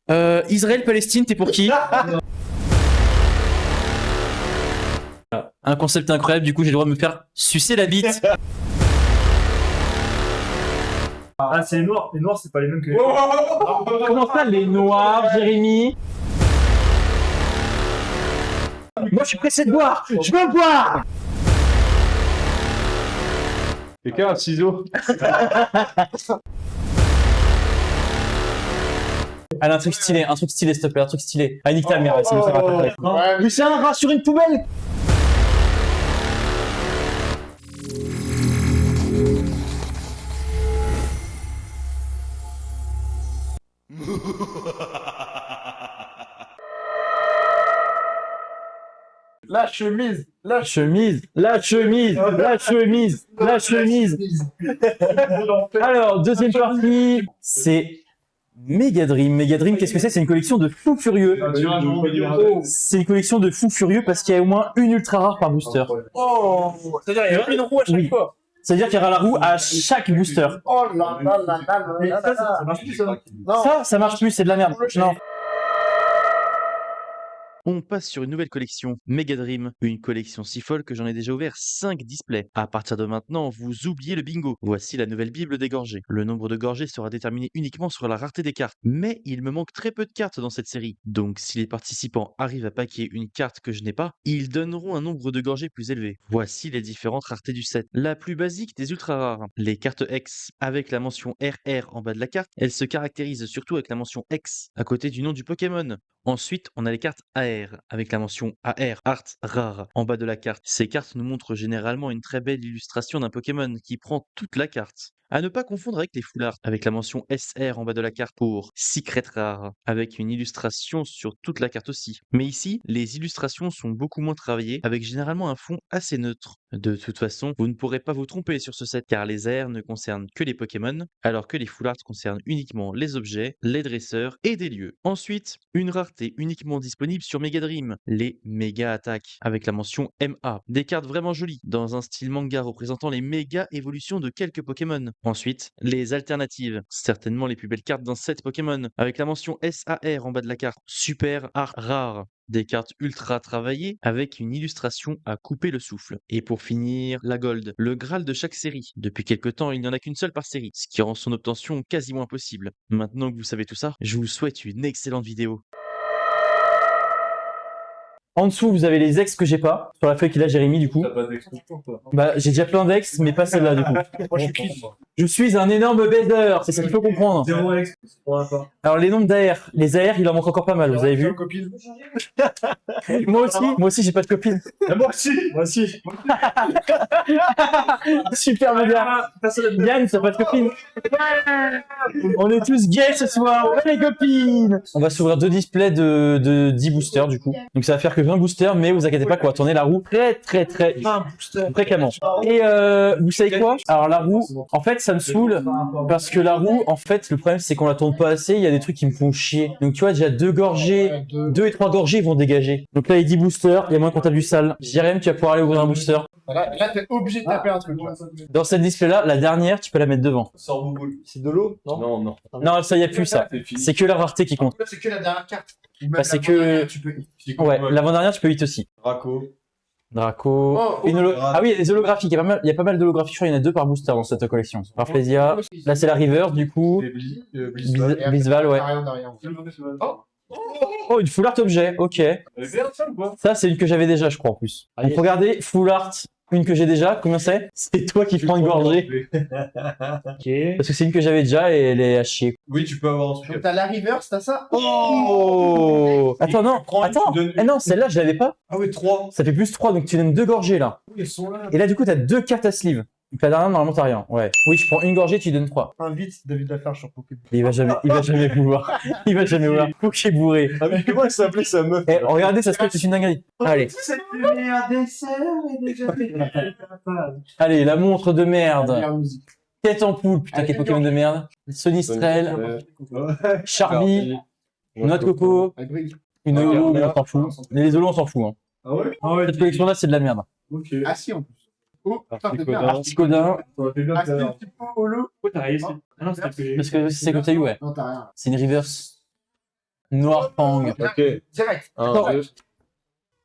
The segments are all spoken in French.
Israël-Palestine, t'es pour qui? Un concept incroyable, du coup j'ai le droit de me faire sucer la bite. Ah, c'est les noirs. Les noirs, c'est pas les mêmes que les Comment ça, les noirs, Jérémy? Moi je suis pressé de boire. Je veux boire. Quelqu'un a un ciseau? Allez, un truc stylé, s'il te plaît, un truc stylé. Ah, nique ta mère, sinon ça va pas faire. Mais c'est un rat sur une poubelle. La chemise! La chemise, la chemise, la chemise, la chemise. Alors, deuxième partie, c'est Megadream. Megadream, qu'est-ce que c'est? C'est une collection de fous furieux. C'est une collection de fous furieux parce qu'il y a au moins une ultra rare par booster. Oh, c'est-à-dire il y a une roue à chaque fois. C'est-à-dire qu'il y aura la roue à chaque booster. Oh là là là là là Mais là ça, là. ça marche plus, ça. Ça marche plus, c'est de la merde. Non. On passe sur une nouvelle collection, Megadream, une collection si folle que j'en ai déjà ouvert 5 displays. À partir de maintenant, vous oubliez le bingo. Voici la nouvelle Bible des gorgées. Le nombre de gorgées sera déterminé uniquement sur la rareté des cartes. Mais il me manque très peu de cartes dans cette série. Donc si les participants arrivent à paquer une carte que je n'ai pas, ils donneront un nombre de gorgées plus élevé. Voici les différentes raretés du set. La plus basique des ultra rares, les cartes X avec la mention RR en bas de la carte. Elles se caractérisent surtout avec la mention X à côté du nom du Pokémon. Ensuite, on a les cartes AR, avec la mention AR, Art Rare, en bas de la carte. Ces cartes nous montrent généralement une très belle illustration d'un Pokémon qui prend toute la carte. À ne pas confondre avec les full art, avec la mention SR en bas de la carte pour Secret Rare, avec une illustration sur toute la carte aussi. Mais ici, les illustrations sont beaucoup moins travaillées, avec généralement un fond assez neutre. De toute façon, vous ne pourrez pas vous tromper sur ce set, car les AR ne concernent que les Pokémon, alors que les full art concernent uniquement les objets, les dresseurs et des lieux. Ensuite, une rareté uniquement disponible sur Megadream, les Méga Attaques, avec la mention MA. Des cartes vraiment jolies, dans un style manga représentant les méga évolutions de quelques Pokémon. Ensuite, les alternatives, certainement les plus belles cartes d'un set Pokémon, avec la mention SAR en bas de la carte, Super Art Rare. Des cartes ultra travaillées avec une illustration à couper le souffle. Et pour finir, la Gold, le Graal de chaque série. Depuis quelque temps, il n'y en a qu'une seule par série, ce qui rend son obtention quasiment impossible. Maintenant que vous savez tout ça, je vous souhaite une excellente vidéo. En dessous, vous avez les ex que j'ai pas. Sur la feuille qu'il a Jérémy, du coup. T'as pas d'expression, toi. Bah, j'ai déjà plein d'ex, mais pas celle-là, du coup. Moi, je suis quitte. Je suis un énorme baiser, c'est ce qu'il faut comprendre. Zéro ex, c'est pour la part. Alors, les nombres d'AR. Les AR, il en manque encore pas mal, vous avez vu? Copine. Moi aussi, j'ai pas de copine. Ah, moi aussi. Moi aussi. Super méga. Yann, t'as pas de copine? On est tous gays ce soir, ouais les copines. On va s'ouvrir 2 displays de 10 boosters du coup. Donc ça va faire que 20 boosters, mais vous inquiétez pas qu'on va tourner la roue très fréquemment. Et vous savez quoi? Alors la roue, en fait ça me saoule parce que la roue, en fait le problème c'est qu'on la tourne pas assez, il y a des trucs qui me font chier. Donc tu vois déjà 2 gorgées, 2 et 3 gorgées ils vont dégager. Donc là les 10 boosters, il y a moins qu'on tape du sale. Jérémy, tu vas pouvoir aller ouvrir un booster. Là, t'es obligé de taper un truc. Là. Dans cette display là, la dernière tu peux la mettre devant. Sors Bouboule. C'est de l'eau, non? Non, non. Non ça y a plus ça. C'est fini. C'est que la rareté qui compte. C'est que la dernière carte. Bah, c'est que- Tu peux... Ouais, l'avant-dernière tu peux hit aussi. Draco. Draco. Oh, Ah oui, il y a des holographiques. Il y a pas mal d'holographiques. Je crois qu'il y en a 2 par booster dans cette collection. Parflesia. Là, c'est la reverse, du coup. Et Blizzard. Blizzval, ouais. Rien derrière. Oh, une full art objet. Ok. Elle est verte, ça, ou quoi? Ça, c'est une que j'avais déjà, je crois, en plus. Donc, regardez, full art. Une que j'ai déjà. Combien c'est? C'est toi qui prends une gorgée. Ok. Parce que c'est une que j'avais déjà et elle est à chier. Oui, tu peux avoir un truc. Donc t'as la reverse, t'as ça? Oh! Attends, non. Attends. Eh non, celle-là, je l'avais pas. Ah oui, 3. Ça fait plus 3, donc tu donnes 2 gorgées, là. Oui, ils sont là. Et là, du coup, t'as 2 cartes à sleeve. Donc la dernière, normalement, t'as rien. Ouais. Oui, tu prends une gorgée, tu donnes 3. Invite David Lafarge sur Pokémon. Il va jamais pouvoir. Il va jamais voir. Faut qu'il est bourré. Ah, mais comment elle s'appelait sa meuf? Eh, regardez, ça se peut que c'est une dinguerie. Allez. C'est le meilleur dessert et déjà fait. Allez, la montre de merde. Meilleure musique. Tête en poule, putain, quel Pokémon de merde. Sonistrel, Charmy, Noix de coco, Elle brille. une holo, mais on s'en fout. Mais les holos, on s'en fout. Hein. Ah ouais? Ah ouais, Cette collection-là, c'est de la merde. Ok. Ah si, en plus. Oh, putain, t'es Articodin. bien. Articodin, Ça m'a fait bien Ah, tout c'est à un l'heure. petit peu holo. Pourquoi t'as réussi? Ah non, c'était que j'ai eu. parce que c'est comme ça, ouais. Non, t'as rien. C'est une reverse. Noir Fang. Ok. Direct. 1, Attends. 2.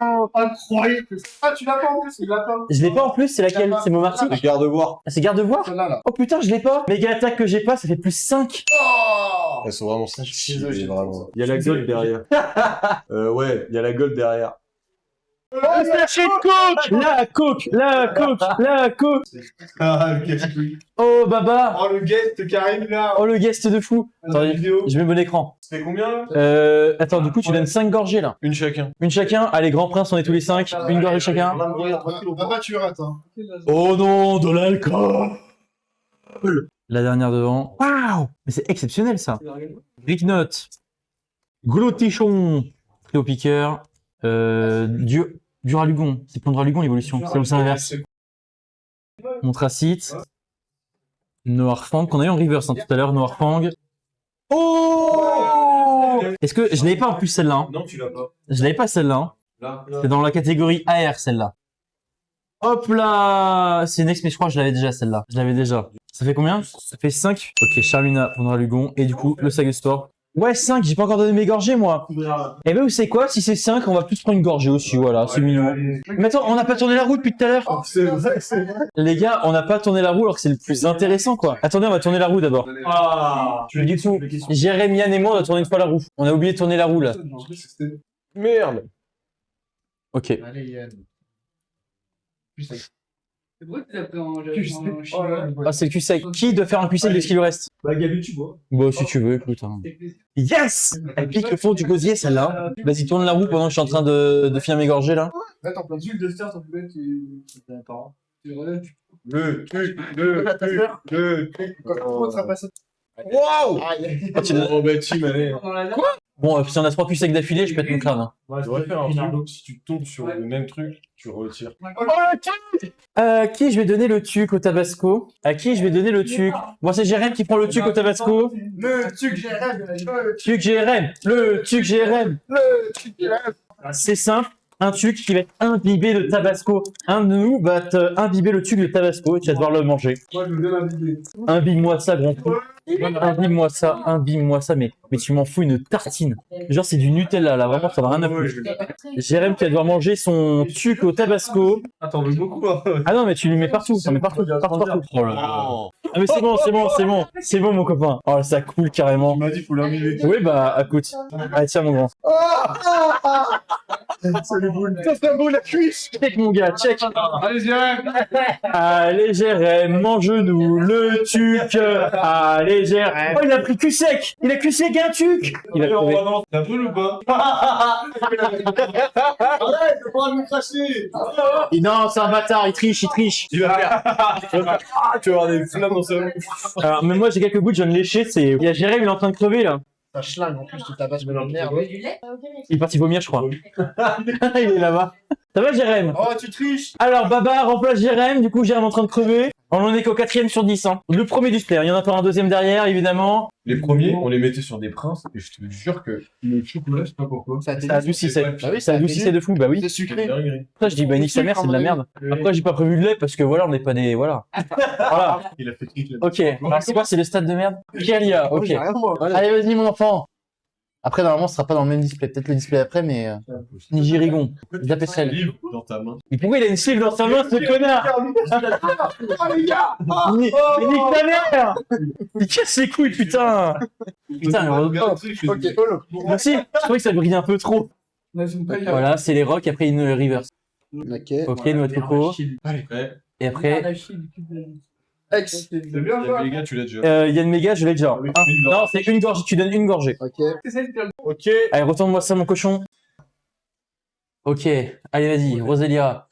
Oh, incroyable. Ah, tu l'as pas en plus, il l'a pas. Je l'ai pas en plus, c'est laquelle? C'est Momarty? C'est garde-voir. Ah, c'est garde-voir? Celle-là, là. Oh putain, je l'ai pas. Méga attaque que j'ai pas, ça fait plus 5. Oh Elles sont vraiment stylées, vraiment. Il y a la gold derrière. Ouais, il y a la gold derrière. La coke, la coke. Ah, le casse-couille. Oh baba. Oh, le guest qui arrive là. Oh le guest de fou. Attendez, vidéo. je mets bon écran. C'était combien là? Attends, du coup tu donnes 5 gorgées là. Une chacun. Une chacun. Allez, Grand Prince, on est tous les 5. Une gorgée chacun. Papa, tu rates, hein. Oh non, de l'alcool. La dernière devant. Waouh. Mais c'est exceptionnel ça. Ricknot. Glotichon. Trio piqueur. Duralugon. C'est Pondralugon l'évolution. C'est comme ça l'inverse. Montracite. Noir Fang, qu'on a eu en reverse hein, tout à l'heure. Noir Fang. Oh. Est-ce que je l'avais pas en plus celle-là hein. Non, tu l'as pas. Je l'avais pas celle-là. Hein. Là. C'est dans la catégorie AR celle-là. Hop là. C'est next mais je crois que je l'avais déjà celle-là. Je l'avais déjà. Ça fait combien? Ça fait 5. Ok, Charmina, Pondralugon. Et du coup, le Sagusport. Ouais, 5, j'ai pas encore donné mes gorgées, moi. Eh ben, vous savez quoi? Si c'est 5, on va tous prendre une gorgée aussi, voilà, c'est mignon. Mais attends, on n'a pas tourné la roue depuis tout à l'heure. C'est vrai, c'est vrai. Les gars, on n'a pas tourné la roue alors que c'est le plus intéressant, quoi. Attendez, on va tourner la roue d'abord. Ah. Du coup, Jérémy, Yann et moi, on a tourné une fois la roue. On a oublié de tourner la roue, là. Merde. Ok. Allez, Yann. C'est vrai que tu l'as pris en chinois. Ah, c'est le cul sec. Qui doit faire un cul sec de ce qu'il lui reste? Bah, Gabi, tu bois. Bon, si tu veux, écoute. Hein. Yes! Elle pique le fond du gosier, celle-là. Vas-y, tourne la roue pendant que je suis en train de finir mes gorgées, là. Mets en plein dessus. De star, ton plus tu relèves, tu Le truc. Quand tu seras passé. Waouh. Ah, tu donnes- Oh, bah, team, allez. dans la Bon, si on a 3 culs secs d'affilée, je pète mon crâne. Hein. Ouais, Tu devrais faire un truc. Si tu tombes sur le même truc, tu retires. À qui je vais donner le tuc au tabasco? À qui je vais donner le tuc? Moi, c'est Jérém qui prend le tuc au tabasco. Le tuc GRM. Tuc Jérém. Le tuc Jérém. Le tuc GRM. C'est simple. Un tuc qui va être imbibé de tabasco. Un de nous va imbiber le tuc de tabasco et tu vas devoir le manger. Moi, je veux bien l'inviter. Imbibe-moi ça, grand coup. Imbibe-moi ça, mais tu m'en fous une tartine. Genre, c'est du Nutella, là, vraiment, ça va rien à foutre. Jérém qui va devoir manger son tuc au tabasco. Attends, veux beaucoup, hein. Ah non, mais tu lui mets partout, ça met partout. Oh là là. Ah mais c'est bon mon copain. Oh ça coule carrément. On m'a dit, faut l'imbiber. Oui bah écoute. Allez tiens mon grand. C'est les boules. Ça, c'est un beau la cuisse. Check mon gars, check. Allez, Jérém. Allez Jérém, mange-nous le tuc. Allez Jérém. Oh il a pris cul sec. Il a cul sec et un tuc. Il a trouvé. T'as brûlé ou pas? Arrête, faut pas me cracher. Non c'est un bâtard, il triche. Il va faire. Tu vas avoir des flammes dans sa bouche. Alors mais moi j'ai quelques gouttes, je viens de lécher, c'est. Il y a Jérém, il est en train de crever là. Ça schlingue en plus, tu tabasses de merde. Il est parti vomir je crois. Il est là-bas. Ça va Jérém? Oh, tu triches. Alors Baba remplace Jérém, du coup Jérém est en train de crever. On en est qu'au 4ème sur 10. Hein. Le premier du splair, il y en a encore un deuxième derrière évidemment. Les premiers, on les mettait sur des princes, et je te jure que le chocolat, je sais pas pourquoi. Ça adoucissait. Bah oui, ça adoucissait de fou, bah oui. C'est sucré. Après je dis bah nique sa mère, c'est de la merde. Après j'ai pas prévu de lait parce que voilà, on n'est pas des... Voilà. Voilà. Il a fait trick là. Ok, alors c'est quoi, c'est le stade de merde? Kalia, ok. J'ai rien, moi. Allez vas-y mon enfant. Après normalement ce sera pas dans le même display, peut-être le display après mais... Nigirigon, Zapessel. Livre dans ta main. Mais pourquoi il a une sleeve dans sa main ce connard? Oh, les gars. Mais nique ta mère. Il casse les couilles putain. Putain, Regarde le truc, je Ok, dis, follow. merci, je trouvais que ça brillait un peu trop. Voilà, c'est les rocks, après une reverse. Ok. Ok, noix de coco. ouais. Et après, Ex. C'est bien, les gars, tu l'as déjà. Yann Méga, je l'ai déjà. Oui, Ah, une gorgée. non, c'est une gorgée, tu donnes une gorgée. Ok. Ok. Allez, retourne-moi ça, mon cochon. Ok, allez, vas-y, Roselia.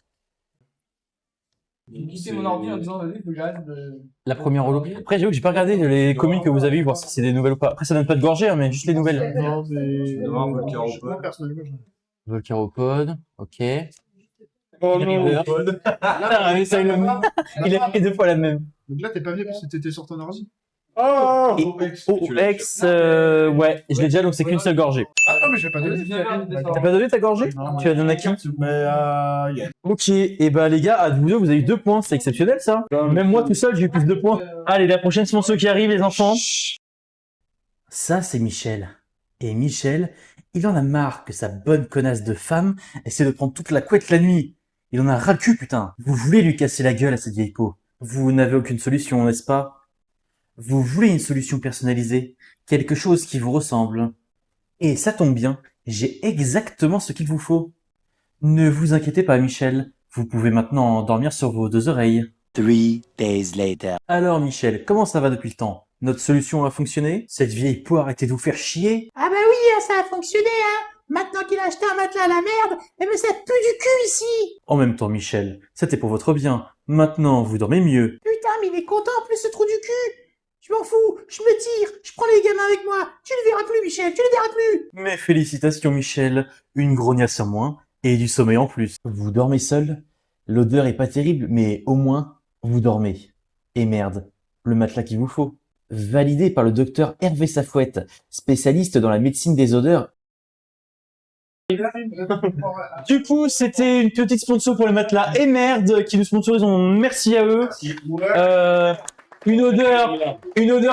J'ai quitté mon ordi en disant, vas-y, faut que j'arrête de. La première holo. Après, j'avoue que j'ai pas regardé les comics que vous avez eu, voir si c'est des nouvelles ou pas. Après, ça donne pas de gorgée, hein, mais juste les nouvelles. Non, mais. Tu dois avoir un volcaropode. Moi, personnellement, je- Volcaropode, ok. Oh non. Ah, mais ça, il a pris 2 fois la même. Donc là, t'es pas venu parce que t'étais sur ton ordi. Oh Et OX. OX, ouais, je l'ai déjà, donc c'est qu'une seule gorgée. Ah non, mais je vais pas donner. T'as pas donné ta gorgée? Tu l'as donné à qui? Mais Ok, et bah les gars, à vous deux, vous avez eu 2 points, c'est exceptionnel ça. Même moi tout seul, j'ai eu plus de points. Allez, la prochaine, c'est ceux qui arrivent, les enfants. Ça, c'est Michel. Et Michel, il en a marre que sa bonne connasse de femme essaie de prendre toute la couette la nuit. Il en a ras le cul, putain. Vous voulez lui casser la gueule à cette vieille peau. Vous n'avez aucune solution, n'est-ce pas? Vous voulez une solution personnalisée, quelque chose qui vous ressemble. Et ça tombe bien, j'ai exactement ce qu'il vous faut. Ne vous inquiétez pas, Michel. Vous pouvez maintenant dormir sur vos 2 oreilles. 3 days later. Alors, Michel, comment ça va depuis le temps? Notre solution a fonctionné? Cette vieille peau a arrêté de vous faire chier? Ah bah oui, ça a fonctionné, hein. Maintenant qu'il a acheté un matelas à la merde, eh ben ça pue du cul ici. En même temps, Michel, c'était pour votre bien. Maintenant, vous dormez mieux. Putain, mais il est content en plus ce trou du cul. Je m'en fous, je me tire, je prends les gamins avec moi. Tu les verras plus, Michel, tu les verras plus. Mes félicitations, Michel. Une grognasse en moins et du sommeil en plus. Vous dormez seul? L'odeur est pas terrible, mais au moins, vous dormez. Et merde, le matelas qu'il vous faut. Validé par le docteur Hervé Safouette, spécialiste dans la médecine des odeurs. Du coup, c'était une petite sponsor pour le matelas et merde qui nous sponsorisent. Merci à eux. Une odeur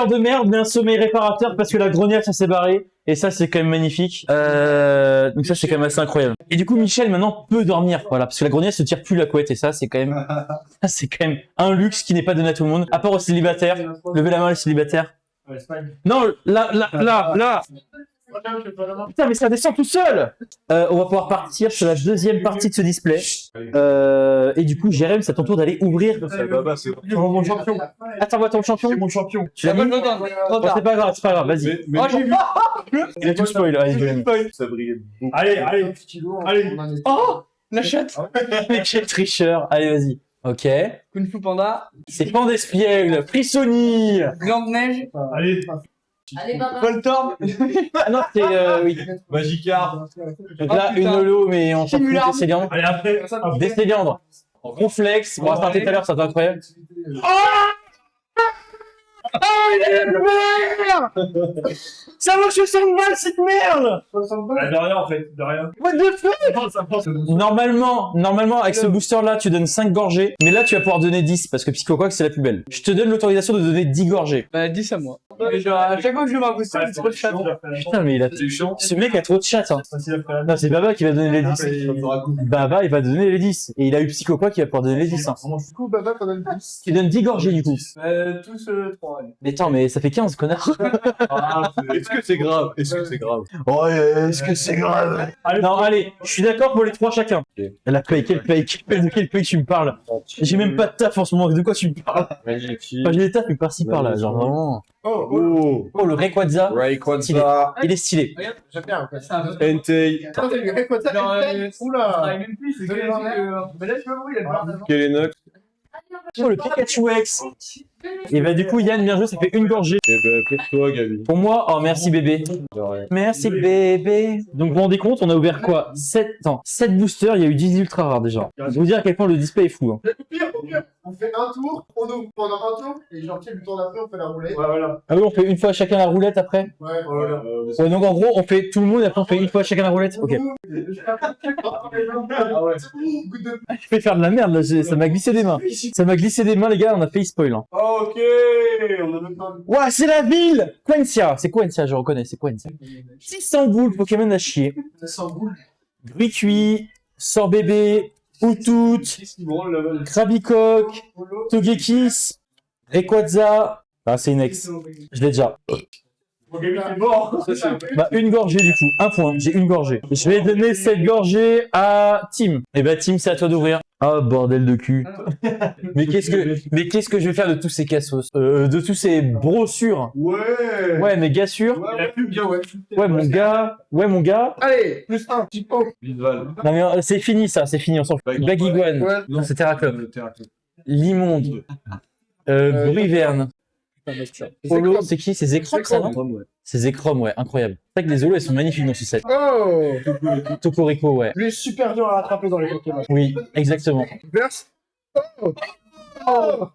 de merde, mais un sommeil réparateur parce que la grognasse ça s'est barrée. Et ça, c'est quand même magnifique. Donc ça, c'est quand même assez incroyable. Et du coup, Michel maintenant peut dormir, voilà, parce que la grognasse ne tire plus la couette. Et ça, c'est quand même un luxe qui n'est pas donné à tout le monde, à part aux célibataires. Levez la main les célibataires. Non, là. Putain, mais ça descend tout seul. On va pouvoir partir sur la deuxième partie de ce display. Et du coup, Jérém, c'est à ton tour d'aller ouvrir. C'est mon champion. Attends, vois ton champion. C'est mon champion. Tu l'as mis? Bon, c'est pas grave, vas-y. Mais j'ai vu. Il a tout spoil, vas-y, Jérém. ça brillait beaucoup. Allez. Oh, la chatte. Mais quel tricheur. Allez, vas-y. Ok. Kung Fu Panda. C'est Pandespiègle, Frissoni. Blanc de neige. Allez. Voltorb. Ah non, c'est oui. Magikarp. Donc là, une holo, mais on s'en fout des céliandres. Allez, après. Des céliandres. Complexe. Bon, on va faire tout à l'heure, ça va être incroyable. Ça marche 60 balles cette merde! De rien, en fait. De rien. What the fuck? Normalement, avec ce booster-là, tu donnes 5 gorgées. Mais là, tu vas pouvoir donner 10 parce que Psychoquack, c'est la plus belle. Je te donne l'autorisation de donner 10 gorgées. Bah, 10 à moi. Mais genre, à chaque fois que je mets un booster, c'est trop de chat. Putain, mais ce mec a trop de chat, hein. Non, c'est Baba qui va donner les 10. Baba, il va donner les 10. Et il a eu Psychoquack qui va pouvoir donner les 10. Hein. Du coup, Baba, qu'on donne 10. Tu donnes 10 gorgées, du coup. Tous 3. Mais attends, mais ça fait 15, connard. Est-ce que c'est grave? Est-ce que c'est grave? Est-ce que c'est grave? Non, allez, je suis d'accord pour les 3 chacun. La paye, quelle paye? De quelle paye tu me parles? J'ai même pas de taf en ce moment, de quoi tu me parles? Magnifique. Enfin, j'ai des tafs, mais par-ci par-là, genre vraiment. Oh, Le Rayquaza, Rayquaza. il est stylé. J'aime bien. Entei. Attends, t'as vu Rayquaza? Oula. Même plus, c'est que. Mais là, je me vois, il a pas l'air Kelenox. Oh, le Pikachu X. Et bah du coup, Yann, bien joué, ça fait une gorgée. Et ben, pour toi, Gabi. Pour moi, oh merci bébé. Merci bébé. Donc vous vous rendez compte, on a ouvert quoi? 7 boosters, il y a eu 10 ultra rares déjà. Je vous dire à quel point le display est fou. Hein. Au pire, on fait un tour, on ouvre pendant un tour, et genre, le tour d'après, on fait la roulette. Ouais, voilà. Ah oui, on fait une fois chacun la roulette après. Ouais, Voilà. Ouais, donc en gros, on fait tout le monde et après on fait une fois chacun la roulette. Ok. Ah ouais. Goutte de. Je vais faire de la merde là, ça m'a glissé des mains. Ça m'a glissé des mains les gars, on a fait spoil. Hein. Ok, on a même pas. Ouais, c'est la ville! Quentia, c'est Quentia, je reconnais, c'est Quentia. 600 boules, Pokémon à chier. 100 boules. Gruicui, Sorbébé, Outout, Krabicoque, Togekiss, Rayquaza. Ah, c'est une ex. Je l'ai déjà. Bah, une gorgée du coup, un point, j'ai une gorgée. Je vais donner cette gorgée à Tim. Et bah, Tim, c'est à toi d'ouvrir. Ah, bordel de cul. Mais qu'est-ce que je vais faire de tous ces cassos? De tous ces brossures? Ouais. Ouais, mais gars sûr. Ouais, la pub, bien, ouais. Ouais, mon gars. Allez, plus 1, petit pot. Bisval. Non, mais c'est fini ça, c'est fini, on s'en fout. Bagiguan. Ouais. Non, c'est Terraclub. Le Terraclub. L'immonde. Bruyverne. Holo, c'est qui? C'est Zekrom, ça, non? C'est Zekrom, ouais, incroyable. C'est vrai que les holos, elles sont magnifiques dans ce set. Oh. Tokorico, ouais. Lui est super dur à rattraper dans les Pokémon. Oui, exactement. Verse. Oh.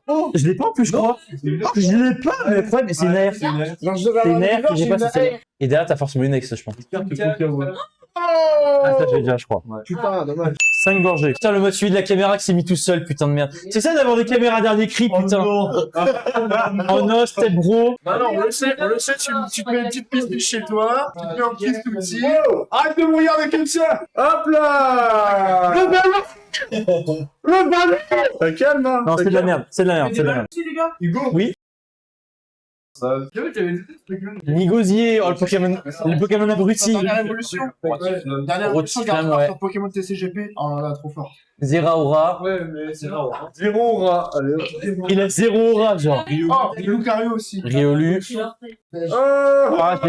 Oh. Je l'ai pas en plus, je crois. Je l'ai pas, mais le problème, c'est une air. Non, je devais C'est avoir une air une que j'ai pas, une c'est celle-là. Et derrière, t'as forcément une ex, je pense. Carte Pokémon. Ah, ça, j'ai déjà, je crois. Putain, dommage. 5 gorgées. Putain, le mode suivi de la caméra qui s'est mis tout seul, putain de merde. C'est ça d'avoir des caméras dernier cri, putain. Oh non, c'était bro. Bah non, on le sait, tu te mets une petite piste chez toi, tu te mets en kiss tout petit. Arrête de me regarder comme ça. Hop là. Le ballon. Le ballon. Calme, hein. Non, c'est de la merde, c'est de la merde, c'est de la merde. Hugo. Oui. J'avais dit ce truc-là. Nigosier, oh le Pokémon abruti. Dernière évolution. Dernière évolution, Rotigram, ouais. sur Pokémon TCGP. Oh là là, trop fort. Zeraora. Ouais, mais c'est rare. Zéro aura. Allez. Il a 0 aura, genre. Oh, et Lucario aussi. Riolu. Oh. Ah, je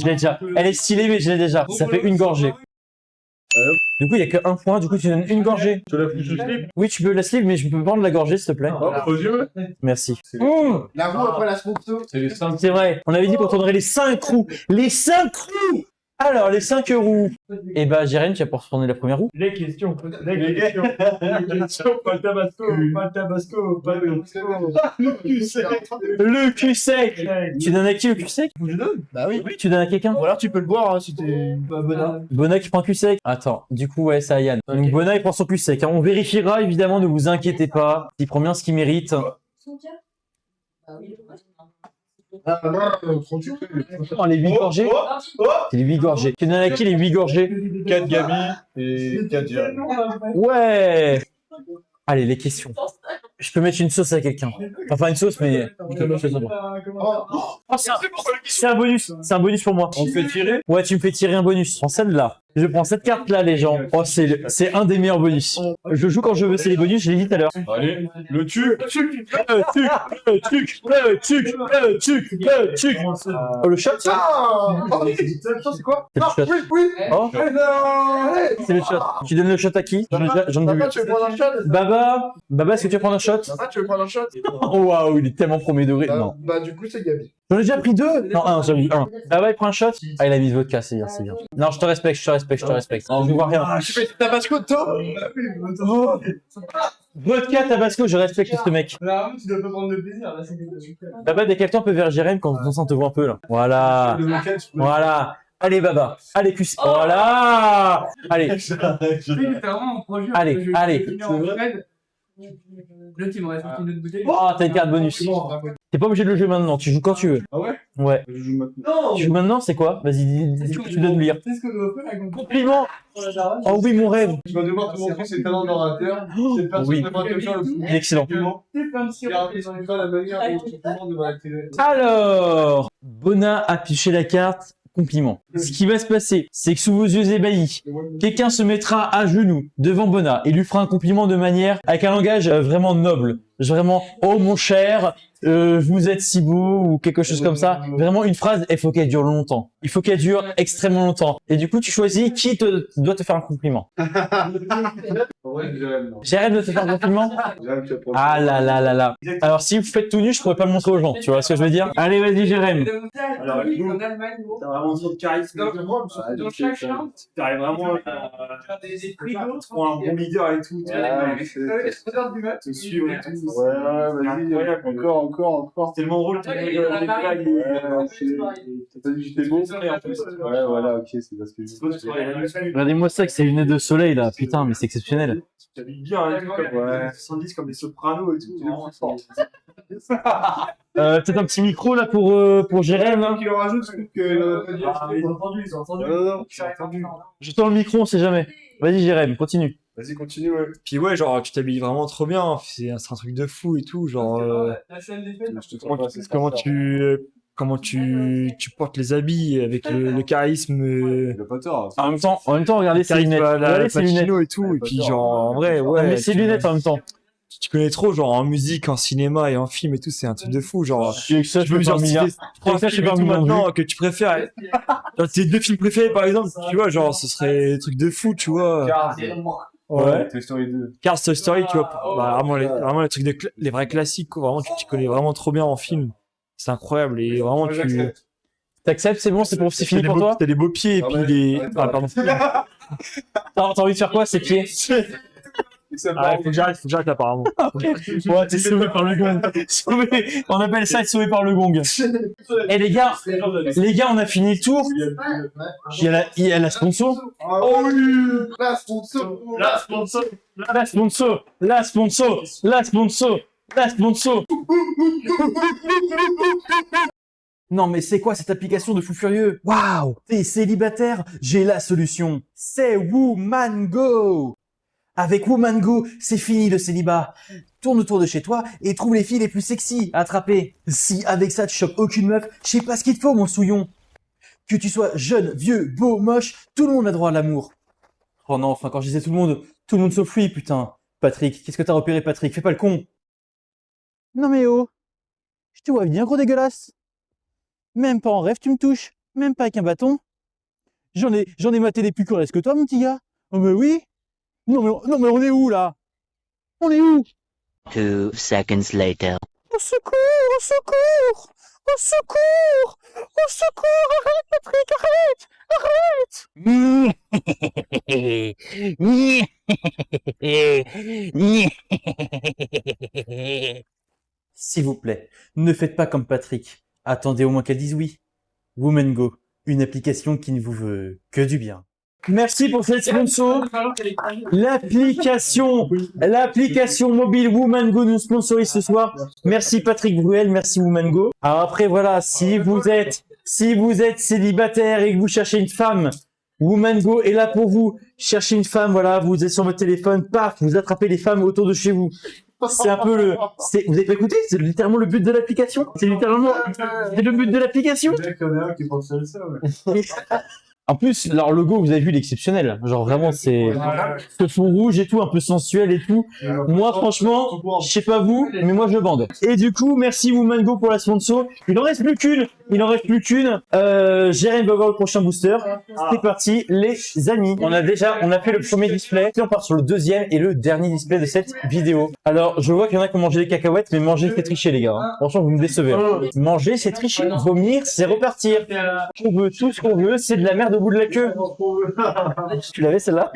l'ai déjà. Elle est stylée, mais je l'ai déjà. Ça fait une gorgée. Du coup, il y a que un point, du coup, tu donnes une gorgée. Tu l'as foutu sous slip. Oui, tu peux la slip, mais je peux prendre la gorgée, s'il te plaît. Hop, aux yeux. Merci. La roue après la sponsor. C'est les 5. C'est vrai, on avait dit qu'on tournerait les 5 roues. Les 5 roues. Alors, les 5 roues. Eh ben, Jérém, tu vas pouvoir tourner la première roue. Les questions. Les questions. Pas le tabasco. Pas le tabasco. Pas le tabasco. Le cul sec. Tu donnes à qui le cul sec? Je donne. Bah oui. Tu donnes à quelqu'un? Ou alors tu peux le boire hein, si t'es pas bonheur. Bona qui prend cul sec. Attends, du coup, ouais, c'est à Yann. Donc, Bona, il prend son cul sec. Hein. On vérifiera, évidemment, ne vous inquiétez pas. Il prend bien ce qu'il mérite. Trop sucré. Oh, les 8 gorgées. C'est les 8 gorgées. Tu donnes à qui les 8 gorgées? 4 Gabi et 4 Diane. Ouais. Allez, les questions. Je peux mettre une sauce à quelqu'un. Enfin, pas une sauce, mais... Oh, c'est un bonus. C'est un bonus pour moi. On te fait tirer. Ouais, tu me fais tirer un bonus. Prends celle-là. Je prends cette carte-là, les gens. Oh, c'est un des meilleurs bonus. Je joue quand je veux, c'est les bonus, je l'ai dit tout à l'heure. Allez, le tu. Oh, le shot. Ah oh, c'est quoi? C'est le Non, shot. oui, oui. Oh, c'est le shot. Tu donnes le shot à qui? J'en ai vu. Papa, tu veux prendre un shot? Baba, est-ce que tu veux prendre un shot? Papa, tu veux prendre un shot? Oh, waouh, il est tellement premier degré. Non. Bah du coup, c'est Gabi. J'en ai déjà pris 2. Non, un, j'en ai eu un. Baba, il prend un shot. Ah, il a mis de vodka, c'est bien, c'est bien. Non, je te respecte. Non, je vois rien. Tu fais Tabasco, toi? Vodka, Tabasco, je respecte ce mec. Là, tu dois pas prendre de plaisir. Là, c'est Baba, décale-toi un peu vers Jérém quand on te voit un peu là. Voilà. Voilà. Allez, Baba. Allez, plus. Voilà. Allez. C'est vraiment un projet. Allez, allez. Le team reste une autre bouteille. Oh, t'as une carte bonus. T'es pas obligé de le jouer maintenant, tu joues quand tu veux. Ah ouais? Ouais. Je joue maintenant. Tu joues maintenant, c'est quoi? Vas-y, dis ce que tu dois nous lire. C'est ce qu'on doit faire avec mon Compliment. Oh oui, mon rêve. Tu vas devoir te montrer ses talents d'orateur. Cette personne Oui. devra te faire le plus. Il est excellent. C'est plein de sirop. Car c'est pas la manière dont tout le monde devra être. Alors, Bona a affiché la carte. Compliment. Ce qui va se passer, c'est que sous vos yeux ébahis, quelqu'un se mettra à genoux devant Bona et lui fera un compliment de manière avec un langage vraiment noble. Vraiment, oh mon cher, vous êtes si beau ou quelque chose comme ça. Vraiment une phrase, il faut qu'elle dure longtemps. Il faut qu'elle dure extrêmement longtemps. Et du coup, tu choisis qui doit te faire un compliment. Ouais, Jérém. Jérém doit te faire un compliment. Jérém, tu vas prendre. Ah là là là là. Alors si vous faites tout nu, je pourrais pas le montrer aux gens. Tu vois ce que je veux dire? Allez, vas-y, Jérém. Alors, en Allemagne, T'as vraiment trop de charisme. dans chaque chambre, T'arrives vraiment faire des frigos. pour un bon leader et tout. Te suivre et tout. Ouais, vas-y. Encore. C'est tellement drôle. T'as dit que j'étais beau. Ouais, voilà, ok, c'est parce que Regardez-moi ça, que c'est lunettes de soleil là. Putain, mais c'est exceptionnel. T'habilles bien, hein, comme Ouais. 70 comme des sopranos et tout. Vraiment fort. Peut-être un petit micro là pour Jérém. Là. Qui le rajoute, je trouve que. Ils ont entendu, ils ont entendu. Non. Ils ont entendu. Je tends le micro, on sait jamais. Vas-y, Jérém, continue. Vas-y, continue, ouais. Puis ouais, genre, tu t'habilles vraiment trop bien. C'est un truc de fou et tout. Genre, La scène des fêtes. Je te trouve pas, c'est comment tu portes les habits avec le charisme. Il a pas tort. En même temps, regardez ses lunettes. Regardez ses lunettes. et tout. Et puis genre, en vrai, ouais. Mais ses lunettes en même temps. Tu connais trop, genre, en musique, en cinéma et en film et tout. C'est un truc de fou. Genre, Avec ça, je tu peux peux faire genre un citer milliard. trois Avec ça, je films peux et faire tout un million de maintenant que tu préfères. Genre, tes 2 films préférés, par exemple, tu vois, genre, ce serait des trucs de fou, tu vois. Ouais. Toy Story 2. Cars, Toy Story, tu vois, bah, vraiment les trucs les vrais classiques, quoi. Vraiment, tu connais vraiment trop bien en film. C'est incroyable et vraiment tu. T'acceptes, c'est bon, c'est fini pour toi? T'as des beaux pieds et Ah puis ouais. les. Ouais, Ah, pardon. T'as envie de faire quoi, ces pieds? Ah, faut que j'arrête apparemment. Ouais, t'es sauvé par le gong. Sauvé. On appelle ça être sauvé par le gong. Et les gars, on a fini le tour. Il y a la sponsor. Oh oui. La sponsor. La sponsor. La sponsor. La sponsor. La sponsor. La sponsor. Non mais c'est quoi cette application de fou furieux? Waouh! T'es célibataire? J'ai la solution. C'est Womango! Avec Womango, c'est fini le célibat. Tourne autour de chez toi et trouve les filles les plus sexy à attraper. Si avec ça tu chopes aucune meuf, je sais pas ce qu'il te faut mon souillon. Que tu sois jeune, vieux, beau, moche, tout le monde a droit à l'amour. Oh non, enfin quand je disais tout le monde sauf lui, putain. Patrick, qu'est-ce que t'as repéré Patrick? Fais pas le con. Non mais oh, je te vois bien gros dégueulasse. Même pas en rêve tu me touches, même pas avec un bâton. J'en ai maté des plus coriaces que toi mon petit gars. Oh mais oui. Non mais on est où là? On est où? 2 seconds later. Au secours, au secours, au secours, au secours, arrête Patrick, arrête. S'il vous plaît, ne faites pas comme Patrick. Attendez au moins qu'elle dise oui. Womango, une application qui ne vous veut que du bien. Merci pour cette sponsor. L'application mobile Womango nous sponsorise ce soir. Merci Patrick Bruel, merci Womango. Alors après voilà, si vous êtes célibataire et que vous cherchez une femme, Womango est là pour vous. Cherchez une femme, voilà, vous êtes sur votre téléphone, paf, vous attrapez les femmes autour de chez vous. C'est un peu vous avez pas écouté? C'est littéralement le but de l'application. C'est le but de l'application. Il y en a un qui pense à ça, ouais. En plus, leur logo, vous avez vu, il est exceptionnel. Genre vraiment, c'est ce fond rouge et tout, un peu sensuel et tout. Moi, franchement, je sais pas vous, mais moi je bande. Et du coup, merci Womango pour la sponsor. Il en reste plus qu'une. Jérém va voir le prochain booster. C'est parti, les amis. On a fait le premier display. Puis on part sur le deuxième et le dernier display de cette vidéo. Alors, je vois qu'il y en a qui ont mangé des cacahuètes, mais manger, c'est tricher, les gars. Hein. Franchement, vous me décevez. Manger, c'est tricher. Vomir, c'est repartir. On veut tout ce qu'on veut, c'est de la merde au bout de la queue. Tu l'avais celle-là?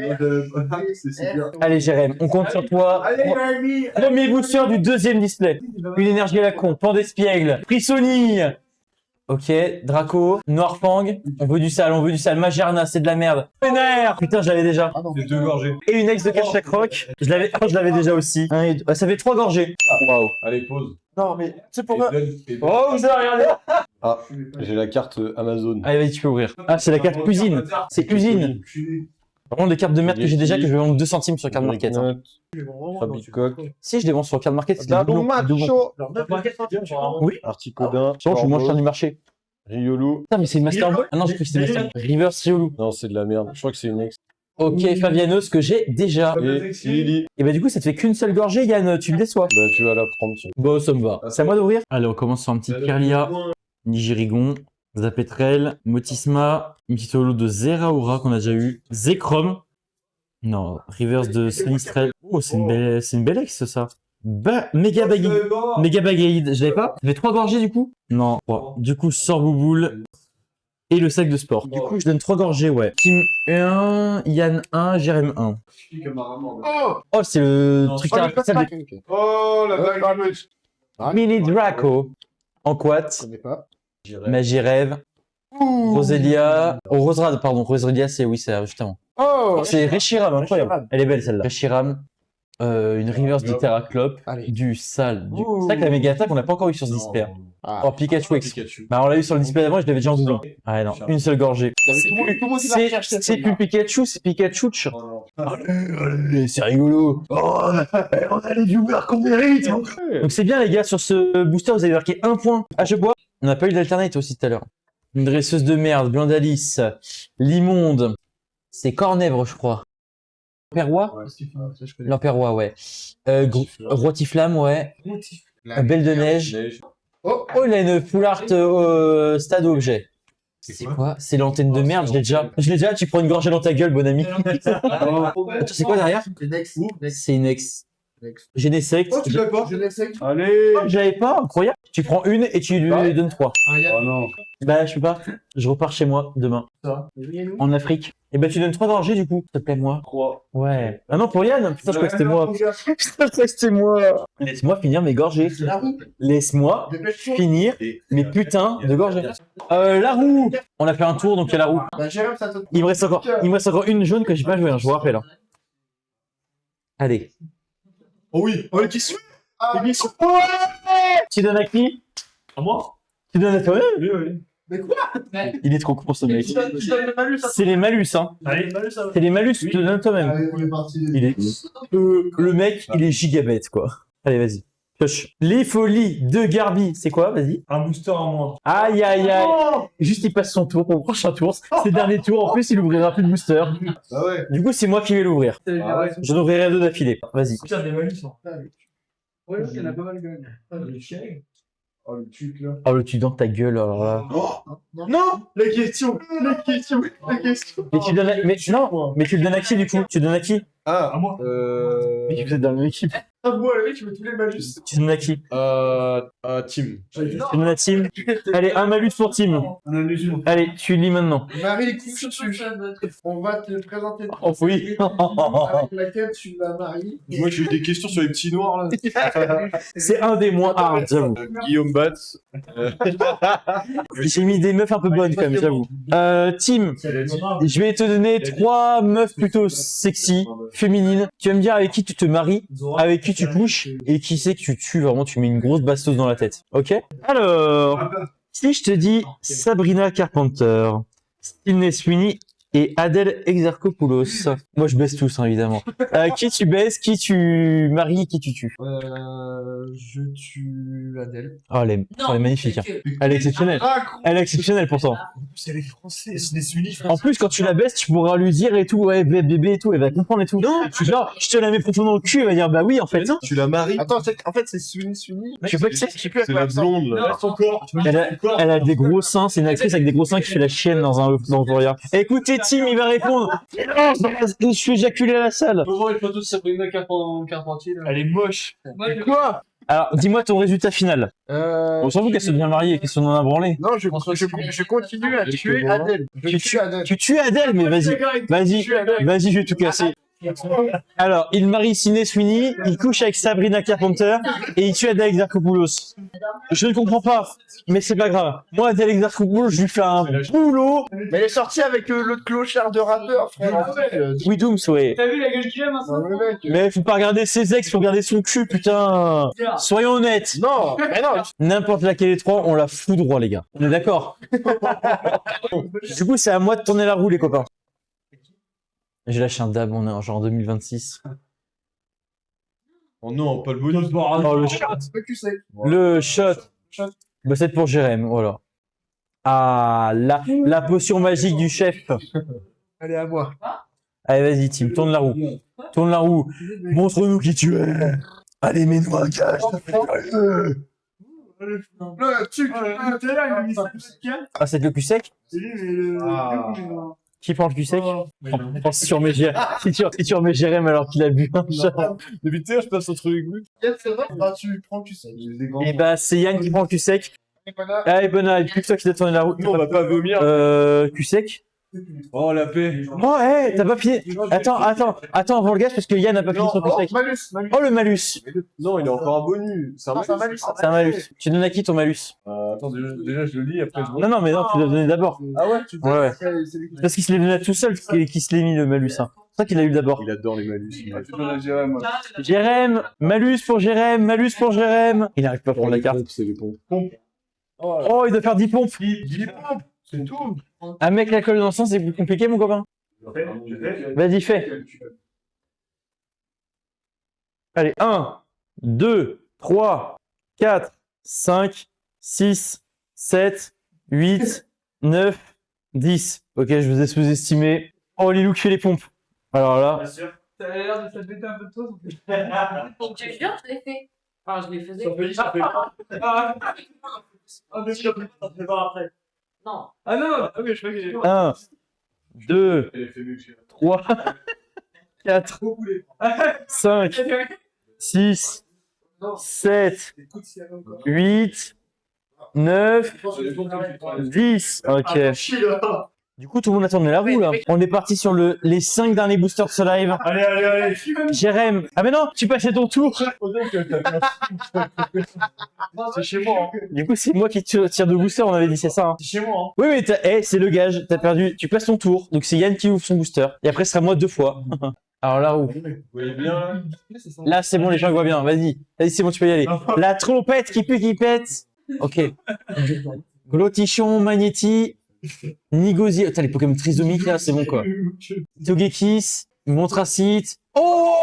Allez Jérém, on compte sur toi. Premier booster du deuxième display. Une énergie à la con, Pandespiègle, Frissoni. Ok, Draco, Noirfang, on veut du sale, Magerna, c'est de la merde. Vénère. Putain, je l'avais déjà. C'est 2 gorgées. Et une ex de Kachakroc, je l'avais déjà aussi. Ça fait 3 gorgées. Waouh. Allez, pause. Non, mais c'est pourquoi. Oh, vous avez regardé? Ah, j'ai la carte Amazon. Allez, vas-y, tu peux ouvrir. Ah, c'est la carte cuisine. C'est cuisine. Vraiment des cartes de merde que j'ai déjà que je vais vendre 2 centimes sur Card Market. Hein. Fabicoque. Si, je les vends sur Card Market, c'est Bon macho. Oui. Articodin. Je suis moins cher du marché. Riolu. Putain, mais c'est une Master Ball? Ah non, j'ai cru que c'était Master Reverse Riolu. Non, c'est de la merde. Je crois que c'est une ex. Ok, Fabianos, que j'ai déjà. Et Lily. Et bah du coup, ça te fait qu'une seule gorgée, Yann, tu me déçois. Bah, tu vas la prendre. tiens. Bon, ça me va. C'est à moi d'ouvrir? Allez, on commence sur un petit Kirlia, Nigirigon, Zapetrel, Motisma, une petite holo de Zeraora qu'on a déjà eu, Zekrom. Non, reverse de Sinistrel. Oh, c'est une belle ex, ça. Méga Bagaïd, je l'avais pas. Ça fait 3 gorgées, du coup? Non, 3. Du coup, Sorbouboule et le sac de sport. Du coup, je donne 3 gorgées, ouais. Kim 1, Yann 1, Jérém 1. Oh, c'est le truc caractère de Oh, la bague. Mini Draco. En quat. Je connais pas. Magie Rêve. Roselia. Oh, Roserad, pardon. Roselia, c'est justement. Oh, C'est Reshiram, incroyable. Elle est belle celle-là. Reshiram. Une reverse de Terraclop. Allez. Du sale. C'est vrai que la méga attaque, on l'a pas encore eu sur ce display. Ah. Oh, Pikachu X. Bah, on l'a eu sur le display d'avant et je l'avais déjà en doublon. Ah non, une seule gorgée. Tout le monde qui va chercher C'est plus Pikachu, c'est Pikachu. Allez, c'est rigolo. Oh, on a les viewers qu'on mérite. Donc c'est bien les gars, sur ce booster, vous avez marqué 1 point à chaque fois. On n'a pas eu d'alternate aussi tout à l'heure. Une dresseuse de merde, Blandalis, l'immonde. C'est Cornèvre, je crois. L'Emperroi, ouais. Rotiflamme, ouais. Belle de neige. Oh, il a une full art stade objet. C'est quoi? C'est l'antenne de merde, je l'ai déjà, tu prends une gorgée dans ta gueule, bon ami. Attends, c'est quoi derrière? C'est une ex. Genesect. Oh, tu l'as pas? Je l'essaye. Allez. J'avais pas, incroyable. Tu prends une et tu lui donnes 3. Oh non. Bah, je sais pas. Je repars chez moi demain. Ça. En Afrique. Et bah, tu donnes 3 gorgées du coup. S'il te plaît, moi. 3. Ouais. Ah non, pour Yann. Putain, je crois que c'était moi. Putain, je crois que c'était moi. Laisse-moi finir mes gorgées. La roue. Laisse-moi Dépêche-toi. finir mes putains de gorgées. La roue. On a fait un tour, donc il y a la roue. Bah, Jérém, ça te. Il me reste encore une jaune que j'ai pas joué, hein, je vous rappelle. Hein. Allez. Oh oui. Oh, qui suit? Ah, Tu donnes à qui? À moi? Tu donnes à toi-même? Oui, oui. mais quoi? Il est trop con ce mec. Tu donnes le malus, ça. C'est les malus, hein. Allez, salut, ça va. C'est les malus, tu te donnes à toi-même. Allez, on est parti. Il est... le mec, il est gigabête, quoi. Allez, vas-y. Pioche. Les folies de Garbi, c'est quoi? Vas-y. Un booster en moins. Aïe, aïe, aïe. Juste, il passe son tour pour le prochain tour. C'est le dernier tour. En plus, il ouvrira plus de booster. Ah ouais. Du coup, c'est moi qui vais l'ouvrir. Ah ouais. J'en ouvrirai 2 d'affilée. Vas-y. Putain, des malus, hein. Ouais, il y en a pas mal quand même. Le chien. Oh, le truc là. Oh, le tu dans ta gueule, alors là. Non, les questions. Mais tu donnes à... Mais non, mais tu le donnes à qui, du coup? Tu donnes à qui? À moi. Mais vous êtes dans la même équipe. Ah, moi, le mec, je mets tous les malus. Tu donnes à qui? Tim. Tu donnes à Tim. Allez, un malus pour Tim. Allez, tu lis maintenant. Marie, couche dessus. On va te présenter. Oh oui. Avec laquelle tu vas marier. Moi, j'ai eu des questions sur les petits noirs, là. C'est un des moins hard, j'avoue. Guillaume Batz. J'ai mis des meufs un peu bonnes, quand même, j'avoue. Tim, je vais te donner 3 meufs plutôt sexy, féminines. Tu vas me dire avec qui tu te maries, avec qui tu couches, et qui c'est que tu tues, vraiment, tu mets une grosse bastos dans la tête. Ok? Alors, si je te dis Sabrina Carpenter, Sydney Sweeney et Adèle Exarchopoulos. Moi, je baisse tous, hein, évidemment. Qui tu baisses, qui tu maries, qui tu tues? Je tue Adèle. Oh, elle est magnifique. Hein. Elle est exceptionnelle. Elle est exceptionnelle, pourtant. C'est les Français, c'est les unis. En plus, quand tu la baisses, tu pourras lui dire et tout, ouais, bébé et tout, elle va comprendre et tout. Non, genre, je te la mets profondément dans le cul, elle va dire, bah oui, en fait. Non. Tu la maries? Attends, en fait, c'est Sweeney. Je sais pas qui c'est. Je sais plus à C'est quoi la blonde, là. Son corps. Elle a des gros seins, c'est une actrice avec des gros seins qui fait la chienne dans le regard. Écoutez, Tim, il va répondre. Je suis éjaculé à la salle. Faut voir une photo de Sabrina Carpentier. Elle est moche. Quoi? Alors, dis-moi ton résultat final. On s'en fout qu'elle soit bien mariée et qu'elle soit dans un branlé. Non, je continue à tuer Adèle. Je tue Adèle. Tu tues Adèle, mais vas-y, je vais tout casser. Alors, il marie Sydney Sweeney, il couche avec Sabrina Carpenter et il tue Adèle Exarchopoulos. Je ne comprends pas, mais c'est pas grave. Moi, Adèle Exarchopoulos, je lui fais un boulot. Mais elle est sortie avec l'autre clochard de rappeur, frère. Oui, Dooms, ouais. T'as vu la gueule qu'il a maintenant? Le mec. Mais faut pas regarder ses ex, faut regarder son cul, putain. Soyons honnêtes. Non, mais non. N'importe laquelle des trois, on la fout droit, les gars. On est d'accord? Du coup, c'est à moi de tourner la roue, les copains. J'ai lâché un dab, on est genre en 2026. Oh non, pas le bonus. Oh, le shot. Le shot. Bah, c'est pour Jérém, voilà. Ah, la potion magique du chef. Allez, à moi. Allez, vas-y, Tim, tourne la roue. Tourne la roue. Montre-nous qui tu es. Allez, mets-nous un cache. Le truc. Ah, c'est le cul sec? Qui prend le cul sec? Si tu remets Jérém alors qu'il a bu un shot. Depuis tout à l'heure, je passe entre les goûts. C'est vrai? Ah, tu prends que ça. Et bah, c'est Yann qui prend le cul sec. Allez, Bonnard, plus que toi qui dois tourner la roue. Non, on va pas vomir. Cul sec. Oh, la paix. Oh, hey, t'as pas fini. Attends, avant le gaz parce que Yann n'a pas fini son cul sec. Malus. Oh, le malus. Non, il a encore un bonus. C'est un malus. C'est un malus. Tu donnes à qui ton malus? Attends, déjà, je le lis, après je vois. Non, mais non, tu dois donner d'abord. Ah ouais? Ouais. Parce qu'il se l'est donné tout seul, qu'il se l'est mis le malus. Hein. C'est ça qu'il a eu d'abord. Il adore les malus. Jérém, malus pour Jérém, malus pour Jérém. Il n'arrive pas à prendre la carte. C'est les pompes. Oh, il doit faire 10 pompes. 10 pompes, c'est tout. Un mec l'alcool dans le sang, c'est plus compliqué, mon copain. Vas-y, fais. Allez, 1, 2, 3, 4, 5, 6, 7, 8, 9, 10. Ok, je vous ai sous-estimé. Oh, Lilou qui fait les pompes. Alors là. T'as l'air de t'appeler un peu de toi. Donc tu jures, je l'ai fait. Enfin, je les faisais. Ça fait. Ah, mais je fait pas après. Non. Ah non, ok, je fais que 1, 2, 3, 4, 5, 6, 7, 8, 9, 10. Ok. Du coup, tout le monde a tourné la roue là. On est parti sur les 5 derniers boosters de ce live. Allez, allez, allez. Jérém. Ah mais non, tu passais ton tour. C'est chez moi. Hein. Du coup, c'est moi qui tire de booster, on avait dit c'est ça. Hein. C'est chez moi. Hein. Oui, mais c'est le gage. T'as perdu. Tu passes ton tour. Donc c'est Yann qui ouvre son booster. Et après, ce sera moi 2 fois. Alors là où Vous voyez bien là. Là, c'est bon, les gens voient bien. Vas-y. Vas-y, c'est bon, tu peux y aller. La trompette qui pue, qui pète. Ok. Glotichon, Magnéti. Nigosi. Putain, les Pokémon trisomiques là, c'est bon quoi. Togekis, Montracite. Oh,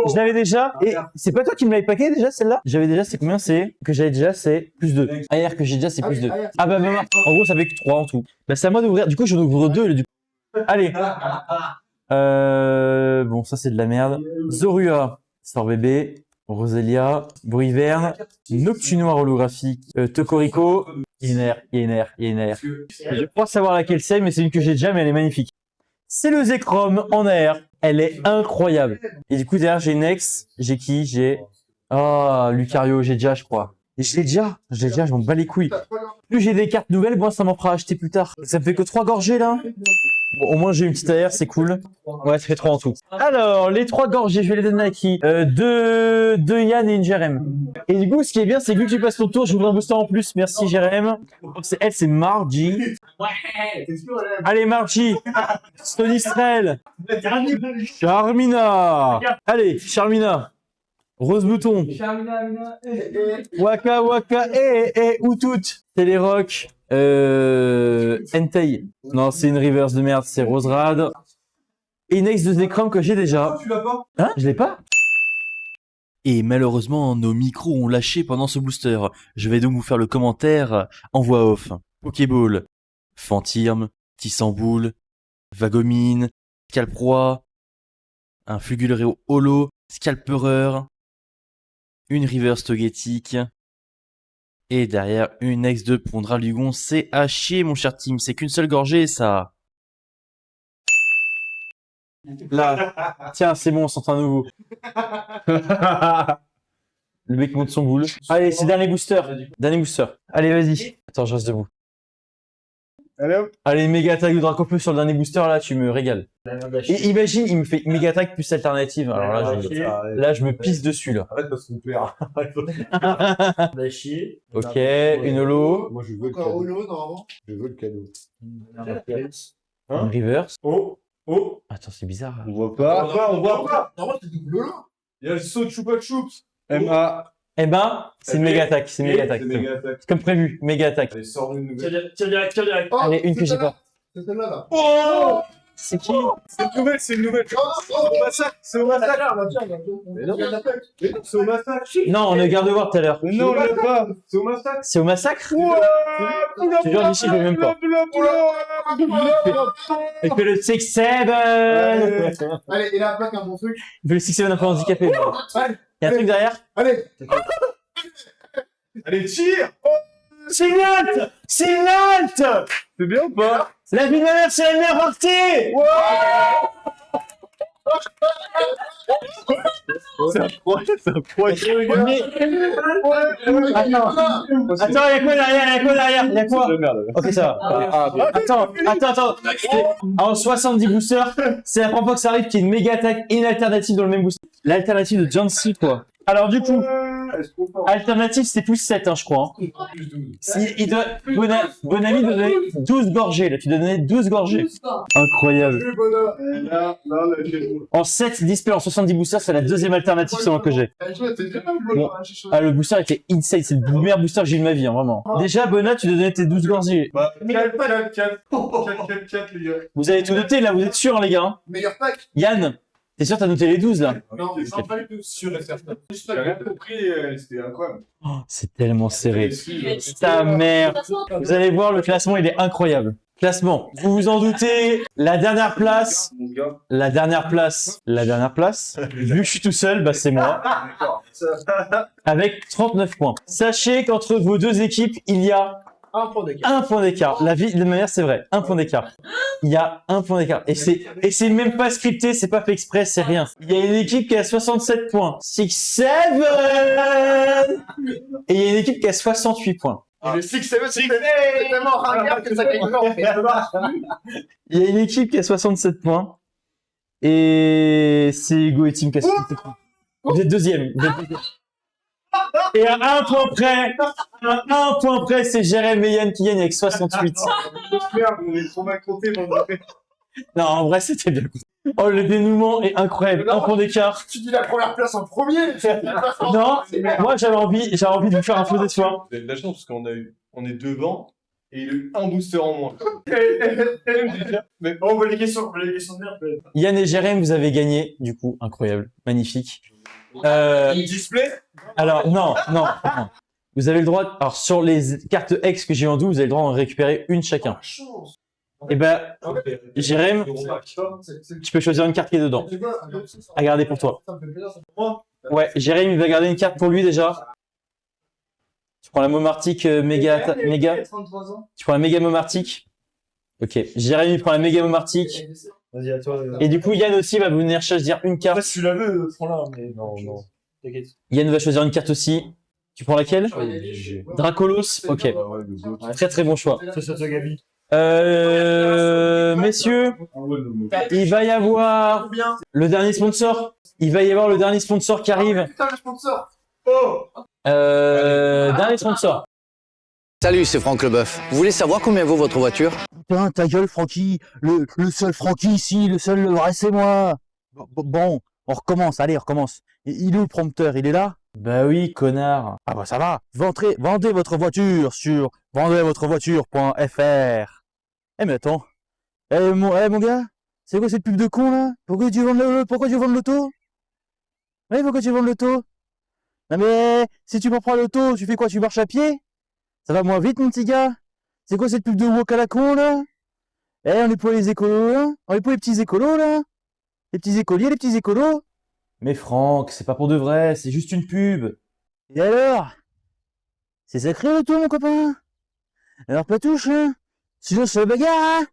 je l'avais déjà. Et c'est pas toi qui me l'avais paqué déjà celle-là? J'avais déjà, c'est combien c'est? Que j'avais déjà, c'est plus 2. AR que j'ai déjà, c'est plus 2. Ah bah, en gros, ça fait que 3 en tout. Bah, c'est à moi d'ouvrir. Du coup, j'en ouvre 2. Du coup. Allez. Bon, ça c'est de la merde. Zorua, Sort Bébé. Roselia, Bruyverne, Noctunoir holographique, Tocorico, Yener. Je crois savoir laquelle c'est, mais c'est une que j'ai déjà, mais elle est magnifique. C'est le Zekrom en air. Elle est incroyable. Et du coup, derrière, j'ai Nex. J'ai qui? J'ai... Ah, Lucario, j'ai déjà, je crois. Et je l'ai déjà, je m'en bats les couilles. Plus j'ai des cartes nouvelles, moi, ça m'en fera acheter plus tard. Ça me fait que 3 gorgées, là. Bon, au moins, j'ai une petite AR, c'est cool. Ouais, ça fait 3 en tout. Alors, les 3 gorgées, je vais les donner à qui? Deux Yann et une Jérém. Et du coup, ce qui est bien, c'est que vu que tu passes ton tour, j'ouvre un booster en plus. Merci, Jérém. Elle, c'est Margie. Allez, Margie. Stonistrel. Charmina. Allez, Charmina. Rose Bouton. Waka Waka, Outout. Télérock. Entei. Non, c'est une reverse de merde, c'est Roserad. Et une ex de Zekrom que j'ai déjà. Tu l'as pas? Hein? Je l'ai pas? Et malheureusement, nos micros ont lâché pendant ce booster. Je vais donc vous faire le commentaire en voix off. Pokéball, Fantirme, Tissamboule, Vagomine, Scalproie, un Fulgureo Holo, Scalpereur, une Reverse Togetic, et derrière une ex de Pondralugon. C'est à chier, mon cher team, c'est qu'une seule gorgée, ça. Là. Tiens, c'est bon, on s'entend à nouveau. Le mec monte son boule. Allez, c'est dernier booster. Dernier booster. Allez, vas-y. Attends, je reste debout. Allez hop. Allez, méga attaque de Dracofeu sur le dernier booster, là, tu me régales. Et imagine, il me fait méga attaque plus alternative. Alors là, je me pisse dessus, là. Arrête parce qu'on perd. Ok, une holo. Moi je veux le Encore cadeau. holo, normalement. Je veux le cadeau. Une reverse. Oh. Oh. Attends, c'est bizarre. On voit pas. On voit pas. Normalement, c'est double holo. Il y a le saut de Choupa Choups. MA. Eh ben, c'est une méga attaque. C'est une méga attaque. C'est méga attaque. C'est comme prévu, méga attaque. Allez, sors une nouvelle. Tiens direct. Oh, Allez, une que j'ai celle-là. pas. C'est celle-là, là. Oh. C'est qui? C'est une nouvelle, c'est une nouvelle. C'est au massacre. Mais non, c'est au massacre. Non, on est garde de voir tout à l'heure. Mais non, on l'a pas. C'est au massacre. C'est au massacre? Je te jure, d'ici, je veux même pas. Il fait le 6-7. Allez, et la plaque, un bon truc. Il fait le 6-7 un peu handicapé. Il Allez, y a un truc derrière? allez. Allez, tire. C'est Nalt! C'est Nalt! C'est bien ou pas? La vie de ma mère, c'est la meilleure partie! C'est incroyable. Attends, il y a quoi derrière? Il y a quoi? Ok, ça va. Attends. En 70 boosters, c'est la première fois que ça arrive qu'il y ait une méga attaque et une alternative dans le même booster. L'alternative de Jancy, quoi. Alors, du coup, alternative, c'était plus 7, hein, je crois. Bonami donnait 12 gorgées, là. Tu donnais 12 gorgées. Incroyable. Là, En 7 displays en 70 boosters, c'est la deuxième alternative selon que j'ai. Bon. Ah, le booster était insane, c'est le meilleur booster que j'ai eu de ma vie, hein, vraiment. Déjà, Bona, tu donnais tes 12 gorgées. Bah, 4, les gars. Vous avez tout noté, là, vous êtes sûrs, hein, les gars, hein? Meilleur pack. Yann, t'es sûr, t'as noté les 12, là? Non, pas du tout. Sûr et certain. J'ai rien compris, c'était incroyable. Oh, c'est tellement serré. Ta mère. Vous allez voir, le classement, il est incroyable. Classement. Vous vous en doutez, la dernière place. Mon gars. La dernière place. Vu que je suis tout seul, bah, c'est moi. D'accord. Avec 39 points. Sachez qu'entre vos deux équipes, il y a Un point d'écart. Un point d'écart. La vie de ma mère, c'est vrai. Un point d'écart. Il y a un point d'écart. Et c'est même pas scripté, c'est pas fait exprès, c'est rien. Il y a une équipe qui a 67 points. 6-7. Et il y a une équipe qui a 68 points. Et le 6-7, c'est tellement ringard que ça gagne pas en fait. Il y a une équipe qui a 67 points. Et c'est Hugo et Tim qui a 67 points. Vous êtes deuxième. Et à un point près, c'est Jérémy et Yann qui gagnent avec 68. Merde, on est trop mal compté, mon gars. Non, en vrai, c'était bien. Oh, le dénouement est incroyable. Un point d'écart. Tu dis la première place en premier. Non, moi, j'avais envie de vous faire un faux d'espoir. Vous avez de la chance parce on est devant et il a eu un booster en moins. Mais on voit les questions de merde, peut-être. Yann et Jérémy, vous avez gagné. Du coup, incroyable. Magnifique. Display. Alors, non. Vous avez le droit, alors sur les cartes X que j'ai en 12, vous avez le droit d'en récupérer une chacun. Et ben, Jérémy, tu peux choisir une carte qui est dedans. À garder pour toi. Ouais, Jérémy, il va garder une carte pour lui déjà. Tu prends la Momartic méga. Tu prends la méga Momartic. Ok, Jérémy prend la méga Momartic. Vas-y, à toi. Et du coup, Yann aussi va venir choisir une carte. Après, si tu la veux, prends-la. Mais non. T'inquiète. Yann va choisir une carte aussi. Tu prends laquelle? Dracolos. Ok. Très très bon choix. C'est toi, Gabi. Messieurs, il va y avoir le dernier sponsor. Il va y avoir le dernier sponsor qui arrive. Putain, le sponsor. Oh. Dernier sponsor. Salut, c'est Franck Leboeuf. Vous voulez savoir combien vaut votre voiture? Putain, ta gueule, Francky. Le seul Francky ici, le seul vrai, c'est moi. Bon, on recommence, allez, on recommence. Il est où le prompteur? Il est là? Bah oui, connard. Ah bah ça va. Vendez votre voiture sur vendezvotrevoiture.fr. Eh mais attends. Mon gars, c'est quoi cette pub de con là? Pourquoi tu vends l'auto? Oui, pourquoi tu vends l'auto? Non mais si tu prends l'auto, tu fais quoi? Tu marches à pied? Ça va moins vite mon petit gars? C'est quoi cette pub de wok à la con là? On est pour les écolos là? On est pour les petits écolos là? Les petits écoliers, les petits écolos? Mais Franck, c'est pas pour de vrai, c'est juste une pub. Et alors? C'est sacré l'auto mon copain? Alors pas touche hein? Sinon c'est la bagarre hein?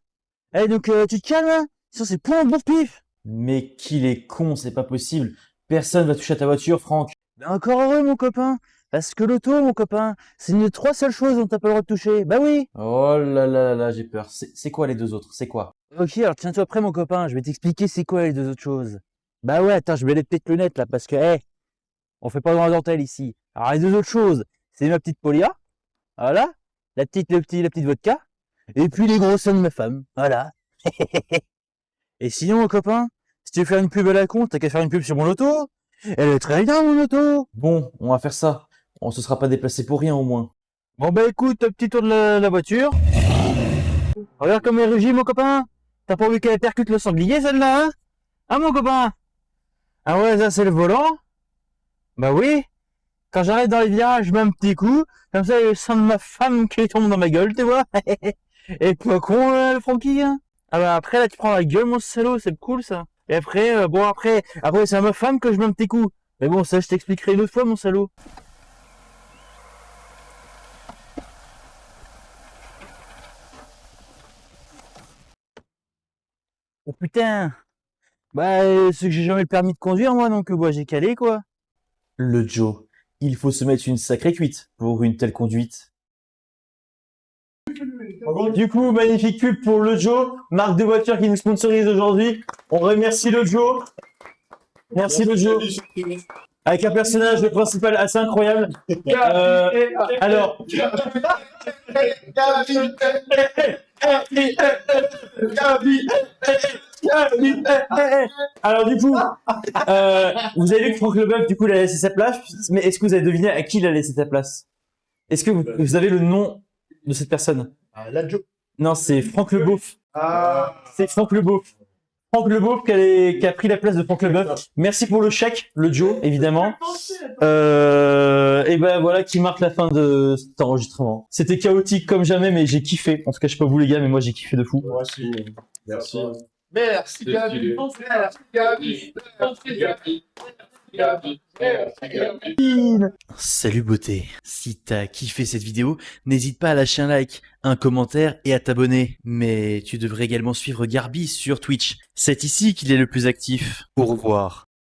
Allez donc tu te calmes hein? Sinon c'est point de pif. Mais qu'il est con, c'est pas possible. Personne va toucher à ta voiture, Franck. Ben encore heureux mon copain. Parce que l'auto mon copain, c'est une des 3 seules choses dont t'as pas le droit de toucher. Bah oui. Oh là là là, j'ai peur. C'est quoi les deux autres? C'est quoi? Ok, alors tiens-toi prêt mon copain, je vais t'expliquer c'est quoi les 2 autres choses. Bah ouais, attends, je mets les petites lunettes là parce que, on fait pas dans la dentelle ici. Alors les 2 autres choses, c'est ma petite Polia, voilà, la petite vodka, et puis les gros seins de ma femme, voilà. Et sinon mon copain, si tu veux faire une pub à la con, t'as qu'à faire une pub sur mon auto. Elle est très bien mon auto. Bon, on va faire ça. On se sera pas déplacé pour rien au moins. Bon bah écoute, un petit tour de la voiture. Regarde comme elle rugit mon copain. T'as pas vu qu'elle percute le sanglier celle-là, hein? Ah mon copain? Ah ouais, ça c'est le volant? Bah oui. Quand j'arrête dans les virages, je mets un petit coup. Comme ça, il y a le sang de ma femme qui tombe dans ma gueule, tu vois. Et pas con, le Francky, hein. Ah bah après, là, tu prends la gueule, mon salaud, c'est cool, ça. Et après, après, c'est à ma femme que je mets un petit coup. Mais bon, ça, je t'expliquerai une autre fois, mon salaud. Oh putain. Bah, c'est que j'ai jamais le permis de conduire, moi, donc j'ai calé, quoi. Le Joe, il faut se mettre une sacrée cuite pour une telle conduite. Du coup, magnifique pub pour le Joe, marque de voiture qui nous sponsorise aujourd'hui. On remercie le Joe. Merci le Joe. Avec un personnage principal assez incroyable. Alors. Alors du coup, vous avez vu que Franck Leboeuf, du coup, il a laissé sa place. Mais est-ce que vous avez deviné à qui il a laissé sa place? Est-ce que vous avez le nom de cette personne? La Joe. Non, c'est Franck Leboeuf. C'est Franck Leboeuf. Franck Leboeuf qui a pris la place de Franck Leboeuf. Merci pour le chèque, le Joe, évidemment. Et ben voilà qui marque la fin de cet enregistrement. C'était chaotique comme jamais, mais j'ai kiffé. En tout cas, je sais pas vous les gars, mais moi j'ai kiffé de fou. Merci. Merci Gabi. Merci Gabi. Merci Gabi. Salut beauté. Si t'as kiffé cette vidéo, n'hésite pas à lâcher un like, un commentaire et à t'abonner. Mais tu devrais également suivre Garbi sur Twitch. C'est ici qu'il est le plus actif. Au revoir.